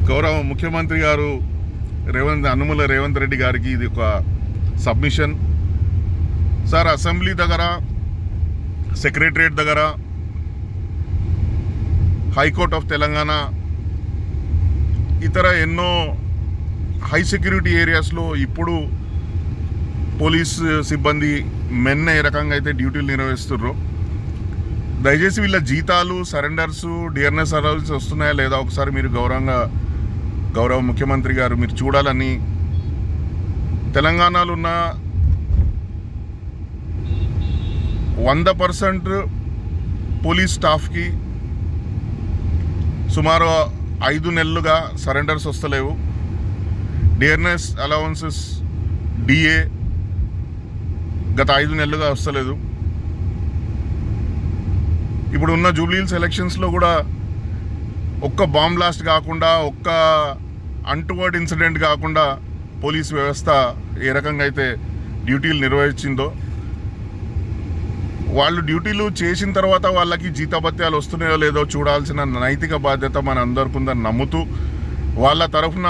గౌరవ ముఖ్యమంత్రి గారు అనుముల రేవంత్ రెడ్డి గారికి ఇది ఒక సబ్మిషన్. సార్, అసెంబ్లీ దగ్గర, సెక్రటరియట్ దగ్గర, హైకోర్ట్ ఆఫ్ తెలంగాణ, ఇతర ఎన్నో హై సెక్యూరిటీ ఏరియాస్లో ఇప్పుడు పోలీస్ సిబ్బంది మెన్న ఏ రకంగా అయితే డ్యూటీలు నిర్వహిస్తుర్రో, దయచేసి వీళ్ళ జీతాలు, సరెండర్స్, డిఆర్ఎస్ అలవెన్స్ వస్తున్నాయా లేదా ఒకసారి మీరు గౌరవ ముఖ్యమంత్రి గారు మీరు చూడాలని, తెలంగాణలో ఉన్న 100% పోలీస్ స్టాఫ్కి సుమారు 5 నెలలుగా సరెండర్స్ వస్తలేవు. డిఆర్ఎస్ అలవెన్సెస్, డిఏ గత 5 నెలలుగా వస్తలేదు. ఇప్పుడు ఉన్న జూబ్లీహిల్స్ ఎలక్షన్స్లో కూడా ఒక్క బాంబ్ బ్లాస్ట్ కాకుండా, ఒక్క అన్టువర్డ్ ఇన్సిడెంట్ కాకుండా పోలీస్ వ్యవస్థ ఏ రకంగా అయితే డ్యూటీలు నిర్వహించిందో, వాళ్ళు డ్యూటీలు చేసిన తర్వాత వాళ్ళకి జీతభత్యాలు వస్తున్నాయో లేదో చూడాల్సిన నైతిక బాధ్యత మన అందరికీ ఉందని నమ్ముతూ, వాళ్ళ తరఫున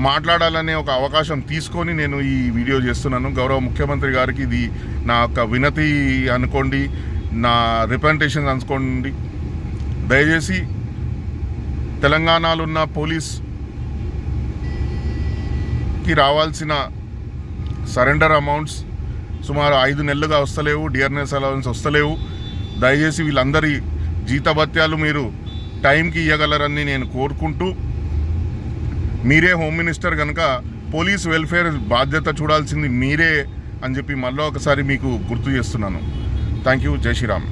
మాట్లాడాలనే ఒక అవకాశం తీసుకొని నేను ఈ వీడియో చేస్తున్నాను. గౌరవ ముఖ్యమంత్రి గారికి ఇది నా యొక్క వినతి అనుకోండి, నా రిప్రజెంటేషన్ అనుకోండి. దయచేసి తెలంగాణలో ఉన్న పోలీస్కి రావాల్సిన సరెండర్ అమౌంట్స్ సుమారు 5 నెలలుగా వస్తలేవు, డిఆర్ఎస్ అలవెన్స్ వస్తలేవు. దయచేసి వీళ్ళందరి జీతభత్యాలు మీరు టైంకి ఇవ్వగలరని నేను కోరుకుంటూ, మీరే హోమ్ మినిస్టర్ కనుక పోలీస్ వెల్ఫేర్ బాధ్యత చూడాల్సింది మీరే అని చెప్పి మళ్ళీ ఒకసారి మీకు గుర్తు చేస్తున్నాను. Thank you. జై శ్రీరామ్.